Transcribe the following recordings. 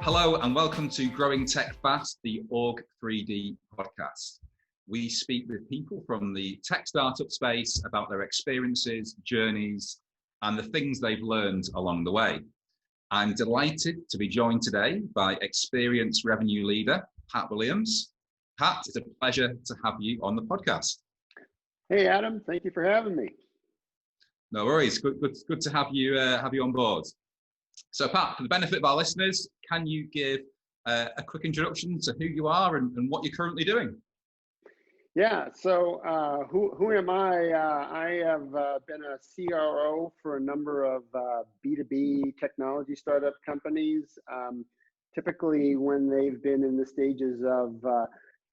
Hello and welcome to Growing Tech Fast, the Org3D podcast. We speak with people from the tech startup space about their experiences, journeys, and the things they've learned along the way. I'm delighted to be joined today by experienced revenue leader, Pat Williams. Pat, it's a pleasure to have you on the podcast. Hey, Adam, thank you for having me. No worries, good to have you on board. So Pat, for the benefit of our listeners, can you give a quick introduction to who you are and what you're currently doing? Yeah, so who am I? I have been a CRO for a number of B2B technology startup companies, typically when they've been in the stages of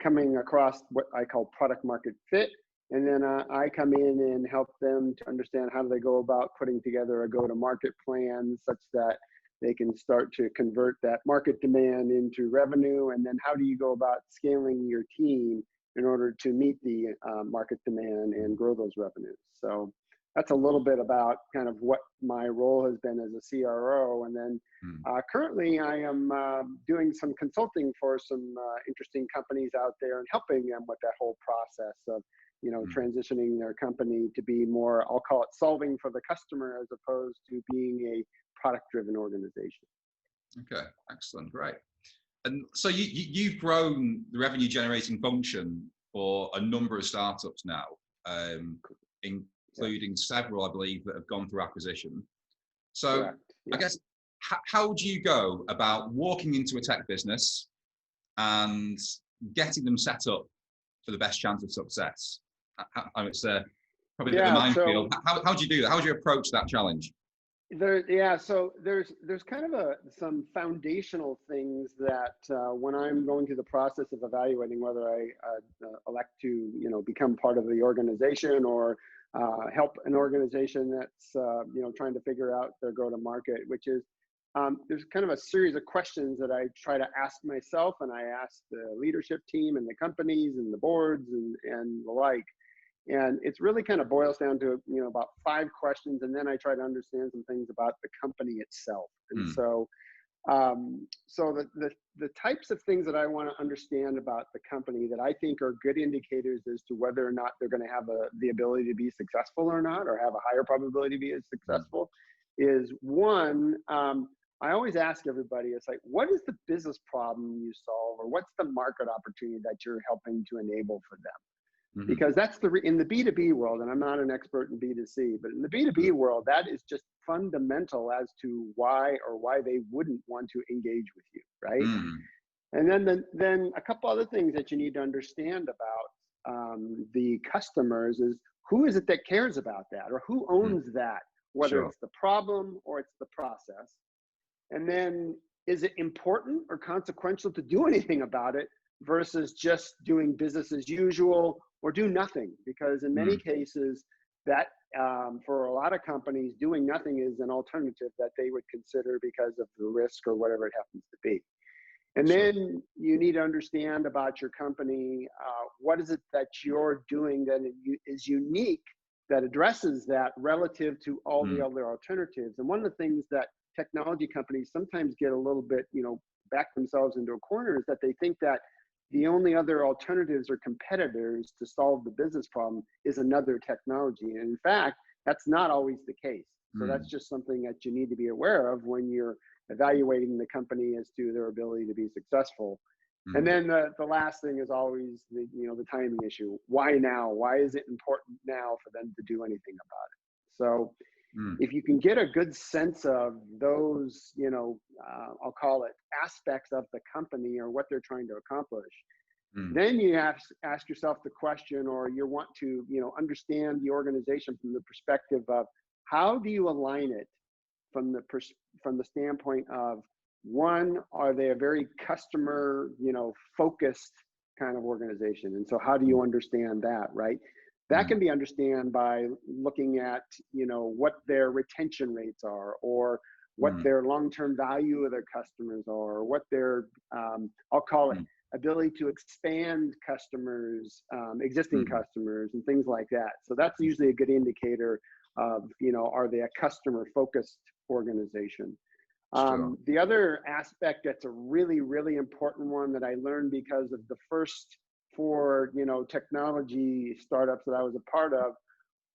coming across what I call product market fit. And then I come in and help them to understand how do they go about putting together a go-to-market plan such that they can start to convert that market demand into revenue. And then how do you go about scaling your team in order to meet the market demand and grow those revenues? So that's a little bit about kind of what my role has been as a CRO. And then currently I am doing some consulting for some interesting companies out there and helping them with that whole process of transitioning their company to be more, I'll call it solving for the customer as opposed to being a product-driven organization. Okay, excellent, great. And so you've grown the revenue generating function for a number of startups now, including several, I believe, that have gone through acquisition. So correct. Yeah. I guess, how do you go about walking into a tech business and getting them set up for the best chance of success? It's probably a bit of a minefield. How do you do that? How do you approach that challenge? So there's kind of some foundational things that when I'm going through the process of evaluating whether I elect to become part of the organization or help an organization that's trying to figure out their go-to-market, which is there's kind of a series of questions that I try to ask myself, and I ask the leadership team and the companies and the boards and the like. And it's really kind of boils down to, about 5 questions. And then I try to understand some things about the company itself. And so the types of things that I want to understand about the company that I think are good indicators as to whether or not they're going to have the ability to be successful or not, or have a higher probability to be as successful is one, I always ask everybody, it's like, what is the business problem you solve, or what's the market opportunity that you're helping to enable for them? Because that's in the B2B world, and I'm not an expert in B2C, but in the B2B world, that is just fundamental as to why they wouldn't want to engage with you, right? And then a couple other things that you need to understand about the customers is who is it that cares about that, or who owns that, whether it's the problem or it's the process. And then is it important or consequential to do anything about it versus just doing business as usual or do nothing? Because in many cases that for a lot of companies, doing nothing is an alternative that they would consider because of the risk or whatever it happens to be. And then you need to understand about your company, what is it that you're doing that is unique that addresses that relative to all the other alternatives. And one of the things that technology companies sometimes get a little bit, back themselves into a corner is that they think that the only other alternatives or competitors to solve the business problem is another technology. And in fact, that's not always the case. So that's just something that you need to be aware of when you're evaluating the company as to their ability to be successful. And then the last thing is always the timing issue. Why now? Why is it important now for them to do anything about it? So if you can get a good sense of those, I'll call it aspects of the company or what they're trying to accomplish, then you have to ask yourself the question, or you want to, understand the organization from the perspective of how do you align it from the standpoint of, one, are they a very customer, focused kind of organization? And so how do you understand that, right? That can be understood by looking at, what their retention rates are, or what their long-term value of their customers are, or what their, I'll call it, ability to expand customers, existing customers, and things like that. So that's usually a good indicator of, are they a customer-focused organization? Sure. The other aspect that's a really, really important one that I learned because of the first four, technology startups that I was a part of,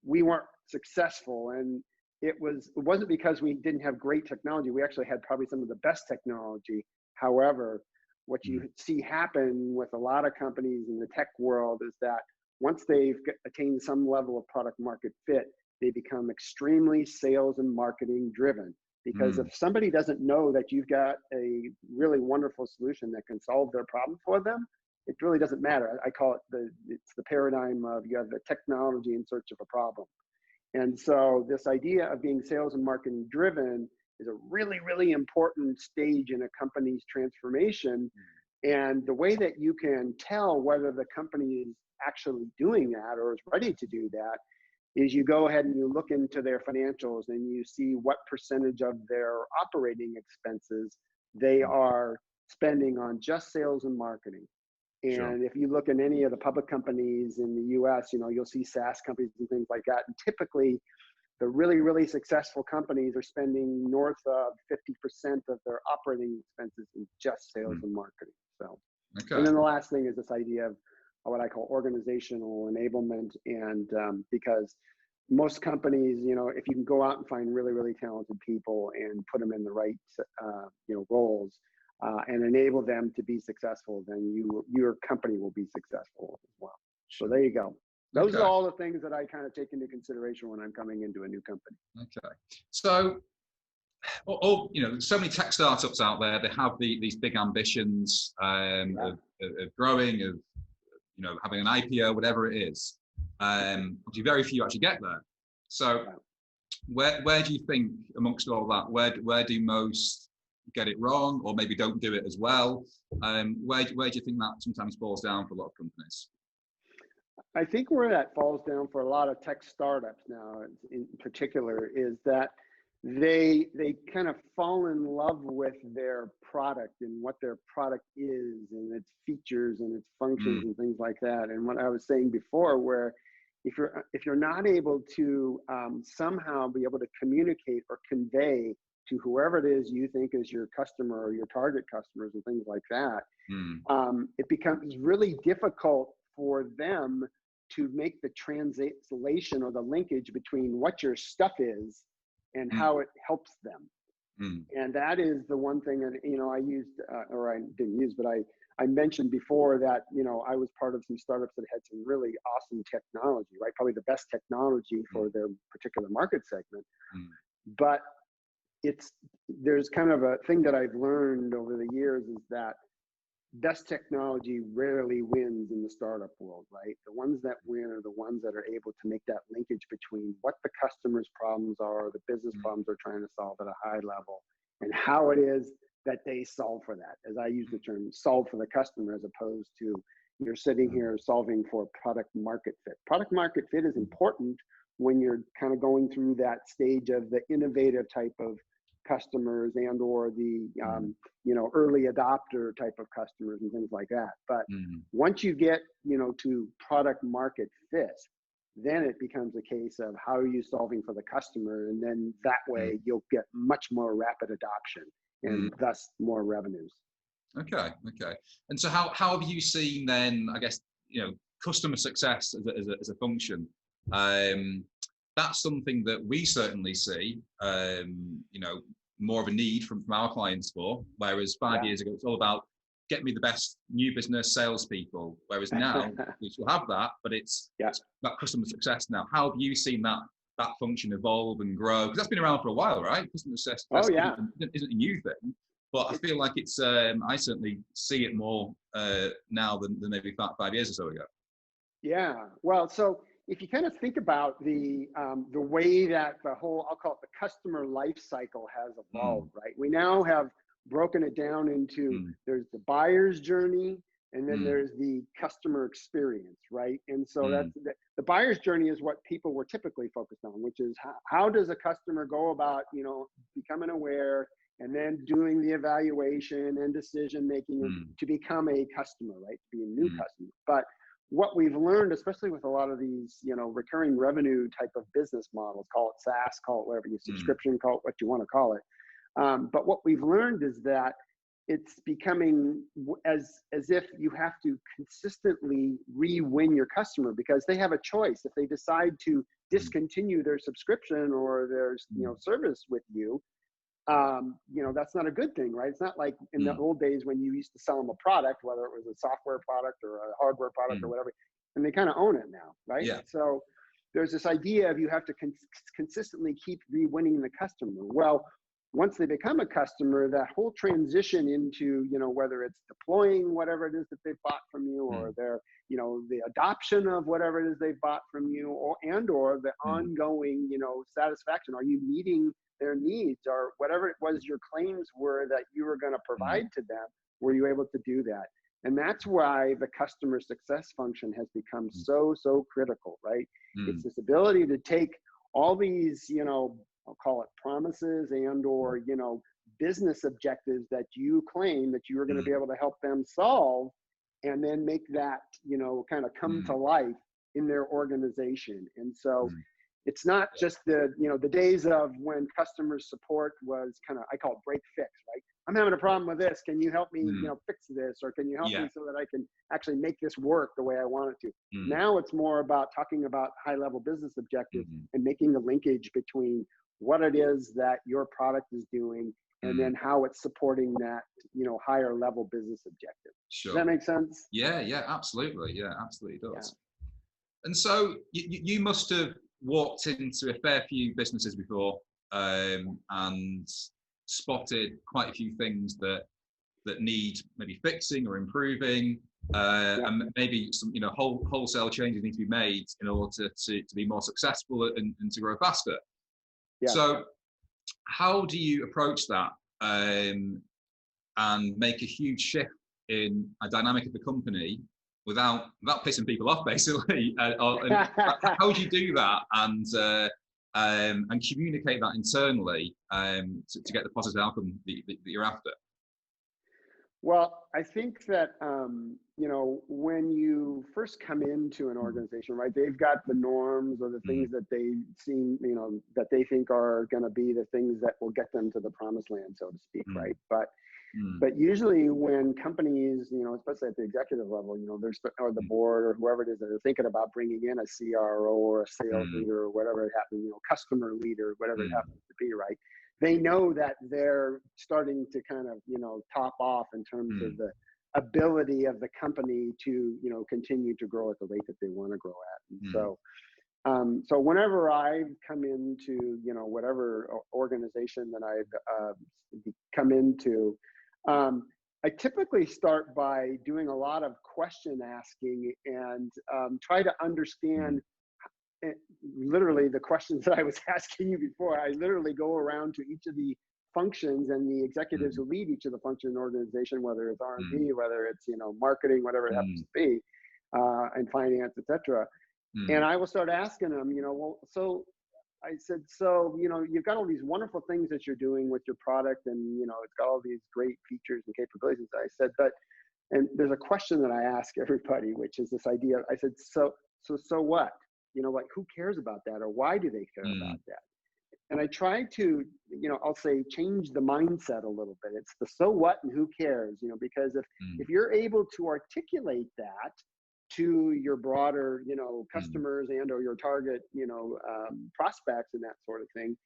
we weren't successful. And it wasn't because we didn't have great technology. We actually had probably some of the best technology. However, what you see happen with a lot of companies in the tech world is that once they've attained some level of product market fit, they become extremely sales and marketing driven. Because if somebody doesn't know that you've got a really wonderful solution that can solve their problem for them, it really doesn't matter. I call it it's the paradigm of you have the technology in search of a problem. And so this idea of being sales and marketing driven is a really, really important stage in a company's transformation. And the way that you can tell whether the company is actually doing that or is ready to do that is you go ahead and you look into their financials and you see what percentage of their operating expenses they are spending on just sales and marketing. And Sure. if you look in any of the public companies in the US, you'll see SaaS companies and things like that. And typically the really, really successful companies are spending north of 50% of their operating expenses in just sales and marketing. So, Okay. and then the last thing is this idea of what I call organizational enablement. And because most companies, if you can go out and find really, really talented people and put them in the right, roles and enable them to be successful, then your company will be successful as well. So there you go. Those are all the things that I kind of take into consideration when I'm coming into a new company. Okay. So, so many tech startups out there. They have these big ambitions of growing, of having an IPO, whatever it is. Obviously, very few actually get there. So, where do you think, amongst all that, where do most get it wrong, or maybe don't do it as well? Where do you think that sometimes falls down for a lot of companies? I think where that falls down for a lot of tech startups now, in particular, is that they kind of fall in love with their product and what their product is and its features and its functions and things like that. And what I was saying before, where if you're not able to somehow be able to communicate or convey to whoever it is you think is your customer or your target customers and things like that, it becomes really difficult for them to make the translation or the linkage between what your stuff is and how it helps them. And that is the one thing that, I used, or I didn't use, but I mentioned before that, I was part of some startups that had some really awesome technology, right? Probably the best technology for their particular market segment. But there's kind of a thing that I've learned over the years is that best technology rarely wins in the startup world, right? The ones that win are the ones that are able to make that linkage between what the customer's problems are, the business problems they're trying to solve at a high level, and how it is that they solve for that. As I use the term, solve for the customer, as opposed to you're sitting here solving for product market fit. Product market fit is important when you're kind of going through that stage of the innovative type of customers and or the early adopter type of customers and things like that. But once you get to product market fit, then it becomes a case of how are you solving for the customer, and then that way you'll get much more rapid adoption and thus more revenues. Okay. And so how have you seen then, I guess, customer success as a function? That's something that we certainly see, more of a need from our clients for, whereas 5 years ago, it's all about get me the best new business salespeople. Whereas now we still have that, but it's about customer success now. How have you seen that function evolve and grow? Because that's been around for a while, right? Customer success isn't a new thing, but I feel like it's, I certainly see it more now than maybe 5 years or so ago. Yeah, well, so if you kind of think about the way that the whole, I'll call it the customer life cycle has evolved, right? We now have broken it down into there's the buyer's journey, and then there's the customer experience, right? And so that's the buyer's journey is what people were typically focused on, which is how does a customer go about, becoming aware and then doing the evaluation and decision making to become a customer, right? To be a new customer. But what we've learned, especially with a lot of these, recurring revenue type of business models, call it SaaS, call it whatever you subscription, call it what you want to call it. But what we've learned is that it's becoming as if you have to consistently re-win your customer, because they have a choice. If they decide to discontinue their subscription or their service with you, that's not a good thing, right? It's not like in the old days when you used to sell them a product, whether it was a software product or a hardware product or whatever, and they kind of own it now, right? Yeah. So there's this idea of you have to consistently keep re-winning the customer. Well, once they become a customer, that whole transition into, whether it's deploying whatever it is that they've bought from you, or their, the adoption of whatever it is they've bought from you, or the ongoing, satisfaction. Are you meeting their needs, or whatever it was your claims were that you were going to provide to them? Were you able to do that? And that's why the customer success function has become so critical, right? It's this ability to take all these, I'll call it promises or, business objectives that you claim that you are going to be able to help them solve, and then make that, kind of come to life in their organization. And so it's not just the days of when customer support was kind of, I call it break fix, right? I'm having a problem with this. Can you help me, fix this? Or can you help me so that I can actually make this work the way I want it to? Now it's more about talking about high level business objectives and making the linkage between what it is that your product is doing and then how it's supporting that, higher level business objective. Sure. Does that make sense? Yeah, absolutely. Yeah, absolutely does. Yeah. And so you must have walked into a fair few businesses before and spotted quite a few things that need maybe fixing or improving, and maybe some wholesale changes need to be made in order to be more successful and to grow faster. Yeah. So how do you approach that and make a huge shift in a dynamic of the company without pissing people off, basically? How would you do that and communicate that internally to get the positive outcome that you're after? Well, I think that, when you first come into an organization, right, they've got the norms or the things that they seem, that they think are going to be the things that will get them to the promised land, so to speak, right? But usually when companies, especially at the executive level, or the board or whoever it is that are thinking about bringing in a CRO or a sales leader or whatever it happens, customer leader, whatever it happens to be, right? They know that they're starting to kind of, top off in terms of the ability of the company to, continue to grow at the rate that they want to grow at. And so whenever I've come into, whatever organization that I've come into, I typically start by doing a lot of question asking and try to understand literally the questions that I was asking you before. I literally go around to each of the functions and the executives who lead each of the function in the organization, whether it's R&D, whether it's, marketing, whatever it happens to be, and finance, etc. And I will start asking them, so I said, you've got all these wonderful things that you're doing with your product, and, it's got all these great features and capabilities. I said, and there's a question that I ask everybody, which is this idea. I said, so what? Like, who cares about that, or why do they care about that? And I try to, I'll say, change the mindset a little bit. It's the so what and who cares, because if you're able to articulate that to your broader, customers and or your target, prospects and that sort of thing,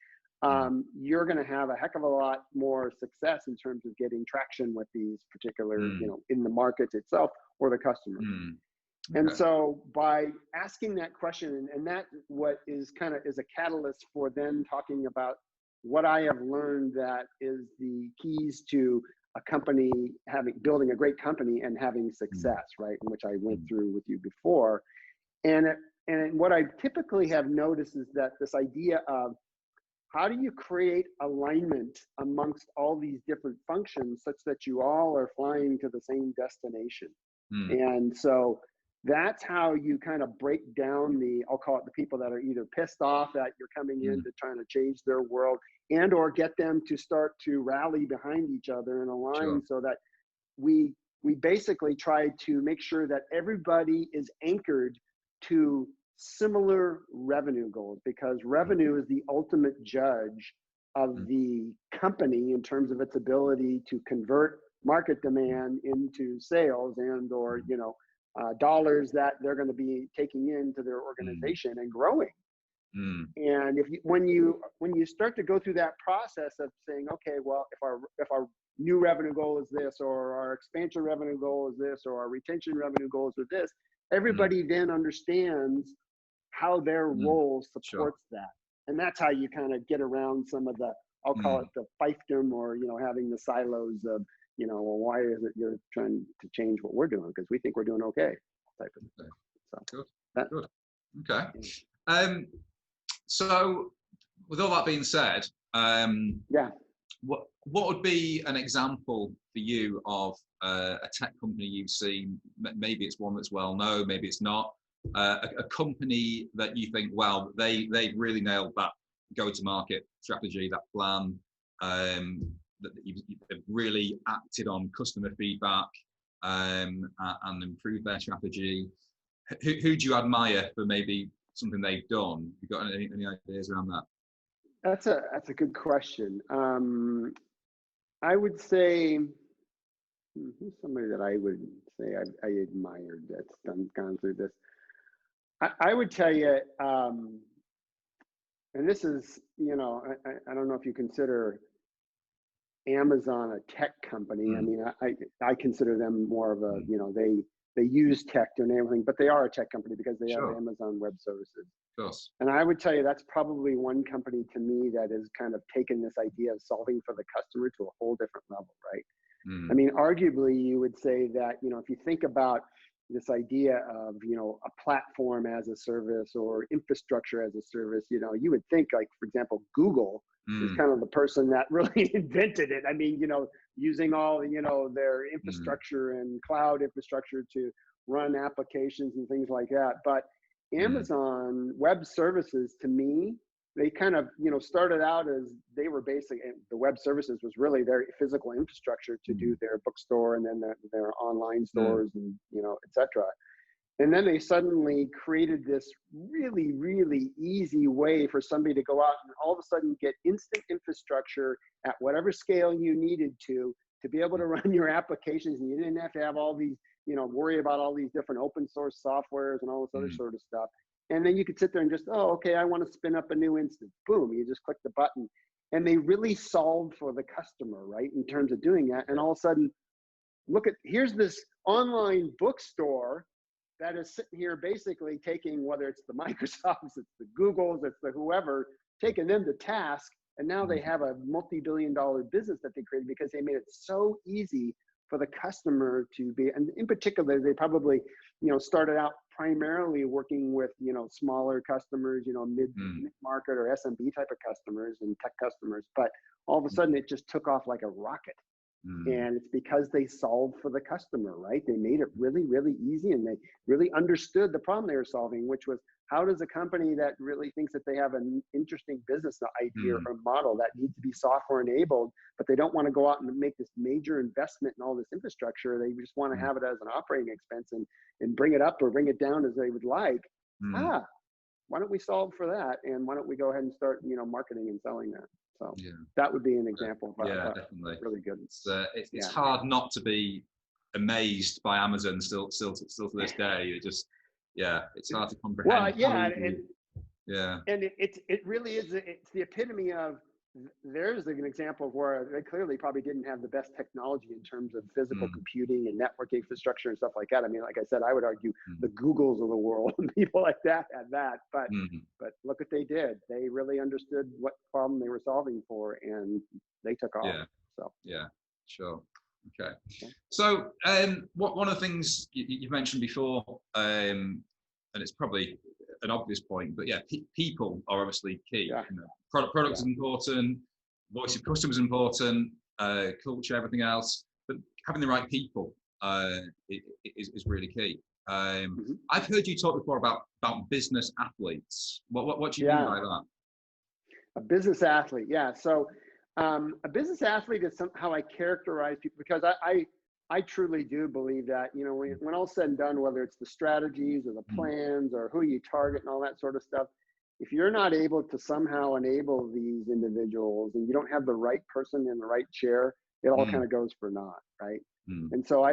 you're going to have a heck of a lot more success in terms of getting traction with these particular, in the market itself or the customer. And so by asking that question, and that what is kind of is a catalyst for then talking about what I have learned that is the keys to a company building a great company and having success, right? Which I went through with you before. And what I typically have noticed is that this idea of how do you create alignment amongst all these different functions such that you all are flying to the same destination. And so that's how you kind of break down I'll call it the people that are either pissed off that you're coming in to trying to change their world and or get them to start to rally behind each other and align so that we basically try to make sure that everybody is anchored to similar revenue goals, because revenue is the ultimate judge of the company in terms of its ability to convert market demand into sales and or dollars that they're going to be taking into their organization and growing. And when you start to go through that process of saying, okay, well, if our new revenue goal is this, or our expansion revenue goal is this, or our retention revenue goals are this, everybody then understands how their role supports that. And that's how you kind of get around some of the, I'll call it the fiefdom, or, having the silos of, well, why is it you're trying to change what we're doing? Because we think we're doing okay, type of thing. So, good. Okay. So with all that being said, what would be an example for you of a tech company you've seen? Maybe it's one that's well known, maybe it's not. A company that you think, wow, they've really nailed that go-to-market strategy, that plan, that they've really acted on customer feedback and improved their strategy. Who do you admire for maybe something they've done? You got any ideas around that? That's a good question. I would say, who's somebody that I would say I admired that's gone through this? I would tell you, and this is, I don't know if you consider Amazon a tech company. I mean, I consider them more of a, they use tech to enable everything, but they are a tech company because they have Amazon Web Services. And I would tell you that's probably one company to me that has kind of taken this idea of solving for the customer to a whole different level, right? I mean, arguably you would say that, if you think about this idea of, a platform as a service or infrastructure as a service, you would think, like, for example, Google is kind of the person that really invented it. I mean, using all, their infrastructure and cloud infrastructure to run applications and things like that. But Amazon Web Services, to me, they kind of, started out as they were basically, the web services was really their physical infrastructure to do their bookstore and then their online stores and, et cetera. And then they suddenly created this really, really easy way for somebody to go out and all of a sudden get instant infrastructure at whatever scale you needed to be able to run your applications. And you didn't have to have all these, worry about all these different open source softwares and all this other sort of stuff. And then you could sit there and just, oh, okay, I want to spin up a new instance. Boom, you just click the button. And they really solved for the customer, right, in terms of doing that. And all of a sudden, here's this online bookstore that is sitting here basically taking, whether it's the Microsofts, it's the Googles, it's the whoever, taking them to task. And now they have a multi-billion-dollar business that they created because they made it so easy for the customer to be, and in particular, they probably, started out primarily working with, smaller customers, mid-market or SMB type of customers and tech customers. But all of a sudden it just took off like a rocket. And it's because they solved for the customer, right? They made it really, really easy, and they really understood the problem they were solving, which was, how does a company that really thinks that they have an interesting business idea or model that needs to be software enabled, but they don't want to go out and make this major investment in all this infrastructure. They just want to have it as an operating expense and bring it up or bring it down as they would like. Why don't we solve for that? And why don't we go ahead and start, marketing and selling that? So that would be an example. Definitely. Really good. It's hard not to be amazed by Amazon still to this day. It's hard to comprehend. Well, and it really is. It's the epitome of. There's an example of where they clearly probably didn't have the best technology in terms of physical computing and network infrastructure and stuff like that. I mean, like I said, I would argue the Googles of the world and people like that had that. But look what they did. They really understood what problem they were solving for, and they took off. Sure. Okay. So one of the things you've mentioned before, and it's probably an obvious point, but people are obviously key. Product is important, voice of customer is important, culture, everything else, but having the right people is really key. I've heard you talk before about business athletes. What do you mean by that? A business athlete, So a business athlete is how I characterize people, because I truly do believe that, when all's said and done, whether it's the strategies or the plans or who you target and all that sort of stuff, if you're not able to somehow enable these individuals and you don't have the right person in the right chair, it all kind of goes for naught, right? And so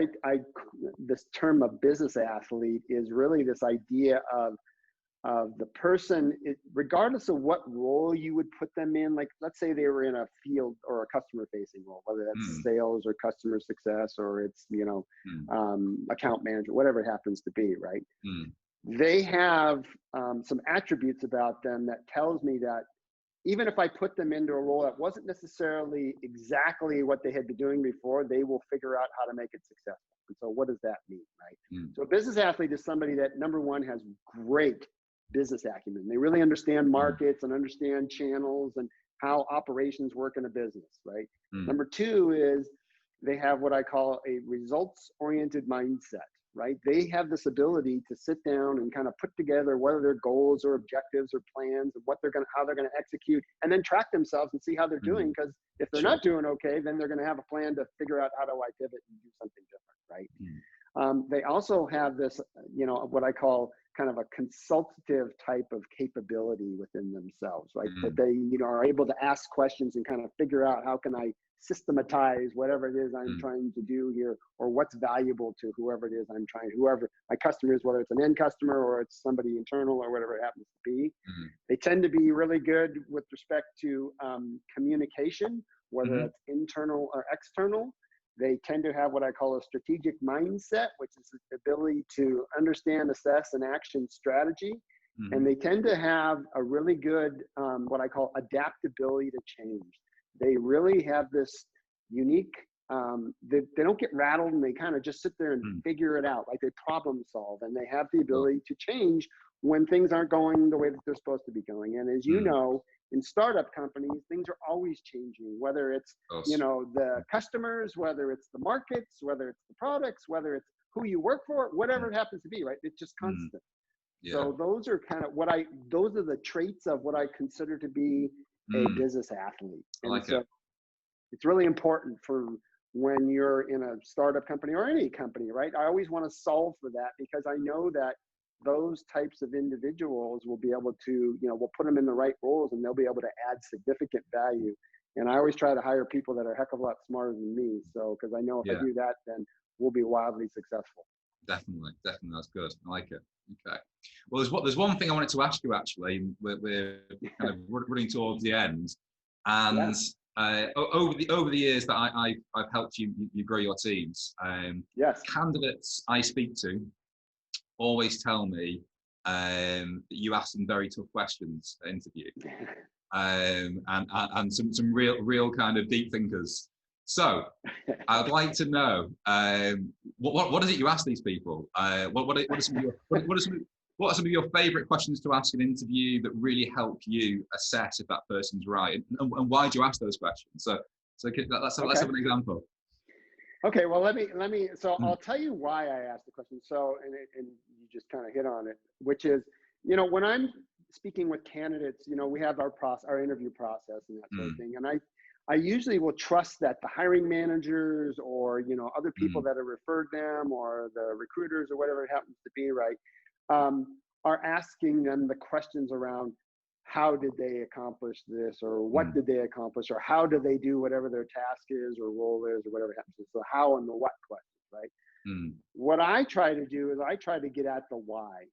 this term of business athlete is really this idea of the person, regardless of what role you would put them in. Like, let's say they were in a field or a customer facing role, whether that's sales or customer success, or it's, account manager, whatever it happens to be, right? They have some attributes about them that tells me that even if I put them into a role that wasn't necessarily exactly what they had been doing before, they will figure out how to make it successful. And so what does that mean, right? So a business athlete is somebody that, number one, has great business acumen. They really understand markets and understand channels and how operations work in a business, right? Number two is they have what I call a results-oriented mindset, right? They have this ability to sit down and kind of put together what are their goals or objectives or plans and how they're gonna execute, and then track themselves and see how they're doing. Because if they're not doing okay, then they're gonna have a plan to figure out how do I pivot and do something different, right? They also have this, what I call kind of a consultative type of capability within themselves, right? That they, are able to ask questions and kind of figure out, how can I systematize whatever it is I'm trying to do here, or what's valuable to whoever it is whoever my customer is, whether it's an end customer or it's somebody internal or whatever it happens to be. They tend to be really good with respect to communication, whether it's internal or external. They tend to have what I call a strategic mindset, which is the ability to understand, assess, and action strategy. And they tend to have a really good, what I call adaptability to change. They really have this unique, they don't get rattled, and they kind of just sit there and figure it out. Like, they problem solve, and they have the ability to change when things aren't going the way that they're supposed to be going. And as you know, in startup companies, things are always changing, whether it's, the customers, whether it's the markets, whether it's the products, whether it's who you work for, whatever it happens to be, right? It's just constant. So those are kind of those are the traits of what I consider to be a business athlete. And so it's really important for when you're in a startup company or any company, right? I always want to solve for that, because I know that those types of individuals will be able to, we'll put them in the right roles and they'll be able to add significant value. And I always try to hire people that are a heck of a lot smarter than me. So, because I know if I do that, then we'll be wildly successful. Definitely. That's good. I like it. Okay. Well, there's one thing I wanted to ask you, actually. We're kind of running towards the end, and over the years that I've helped you grow your teams, candidates I speak to always tell me that you ask them very tough questions at interview, and some real kind of deep thinkers. So I'd like to know, what is it you ask these people? What are some of your favorite questions to ask in an interview that really help you assess if that person's right, and why do you ask those questions? So let's have an example. Okay, well, let me. So I'll tell you why I asked the question. So, and you just kind of hit on it, which is, when I'm speaking with candidates, we have our interview process and that sort of thing, and I usually will trust that the hiring managers or, other people that have referred them, or the recruiters or whatever it happens to be, right, are asking them the questions around how did they accomplish this, or what did they accomplish, or how do they do whatever their task is or role is, or whatever it happens to be. So how and the what questions, right? What I try to do is I try to get at the why,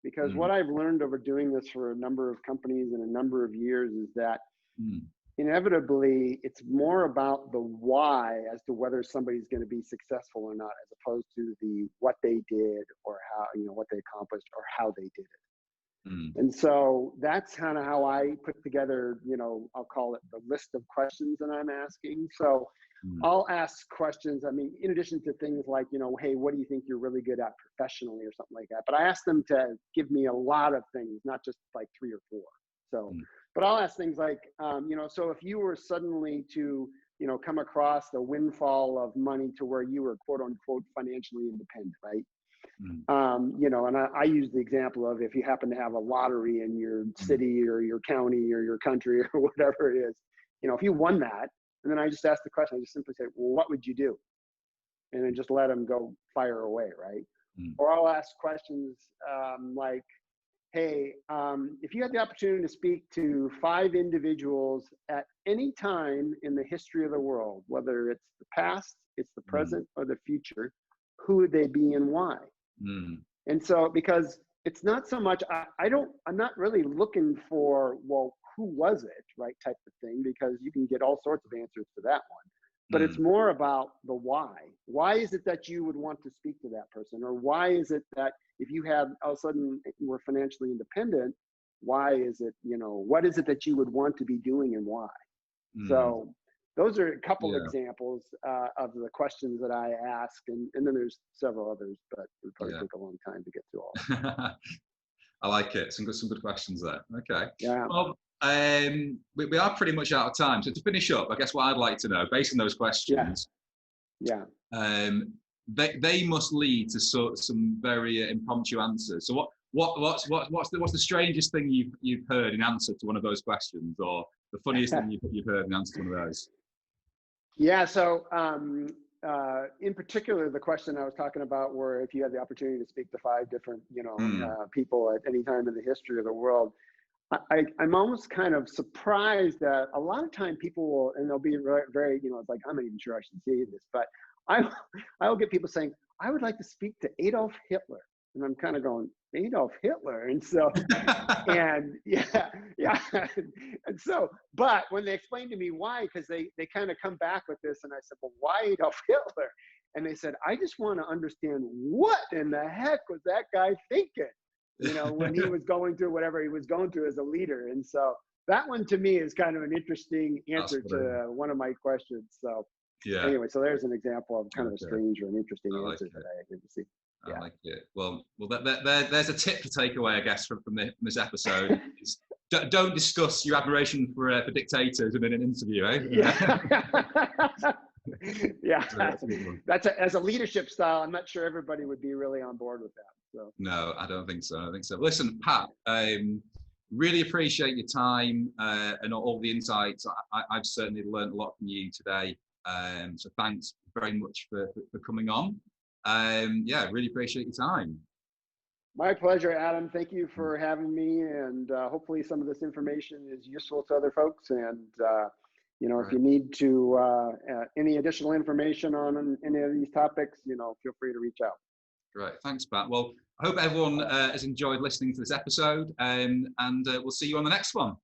because what I've learned over doing this for a number of companies and a number of years is that inevitably it's more about the why as to whether somebody's going to be successful or not, as opposed to the what they did, or how, what they accomplished, or how they did it. And so that's kind of how I put together, I'll call it the list of questions that I'm asking. So I'll ask questions, in addition to things like, hey, what do you think you're really good at professionally, or something like that. But I ask them to give me a lot of things, not just like 3 or 4. So, but I'll ask things like, so if you were suddenly to, come across the windfall of money to where you were quote unquote financially independent, right? And I use the example of, if you happen to have a lottery in your city or your county or your country or whatever it is, if you won that, and then I just ask the question, I just simply say, well, what would you do? And then just let them go fire away, right? Or I'll ask questions like, hey, if you had the opportunity to speak to 5 individuals at any time in the history of the world, whether it's the past, it's the present, or the future, who would they be and why? And so, because it's not so much, I'm not really looking for, well, who was it, right, type of thing, because you can get all sorts of answers to that one. But it's more about the why. Why is it that you would want to speak to that person? Or why is it that if you had all of a sudden were financially independent, why is it, what is it that you would want to be doing and why? So those are a couple examples of the questions that I ask. And then there's several others, but it would probably take a long time to get to all. I like it. Some good questions there. Okay. Yeah. Well, we are pretty much out of time. So to finish up, I guess what I'd like to know, based on those questions, they must lead to some very impromptu answers. So what's the strangest thing you've heard in answer to one of those questions, or the funniest thing you've heard in answer to one of those? Yeah. So in particular, the question I was talking about, where if you had the opportunity to speak to 5 different people at any time in the history of the world, I'm almost kind of surprised that a lot of time people will, and they'll be very, it's like, I'm not even sure I should say this, but I'll get people saying, I would like to speak to Adolf Hitler. And I'm kind of going, Adolf Hitler? And so, and and so, but when they explained to me why, because they kind of come back with this, and I said, well, why Adolf Hitler? And they said, I just want to understand what in the heck was that guy thinking? When he was going through whatever he was going through as a leader. And so that one to me is kind of an interesting answer to one of my questions. So anyway, so there's an example of kind of a strange or an interesting answer that I get to see. I like it. Well, there's a tip to take away, I guess, from this episode. Don't discuss your admiration for dictators in an interview, eh? Yeah, that's as a leadership style. I'm not sure everybody would be really on board with that. So. No, I don't think so. Listen, Pat, really appreciate your time and all the insights. I've certainly learned a lot from you today. So thanks very much for coming on. Really appreciate your time. My pleasure, Adam. Thank you for having me, and hopefully some of this information is useful to other folks. And if you need to any additional information on any of these topics, feel free to reach out. Great, thanks, Pat. Well, I hope everyone has enjoyed listening to this episode, and we'll see you on the next one.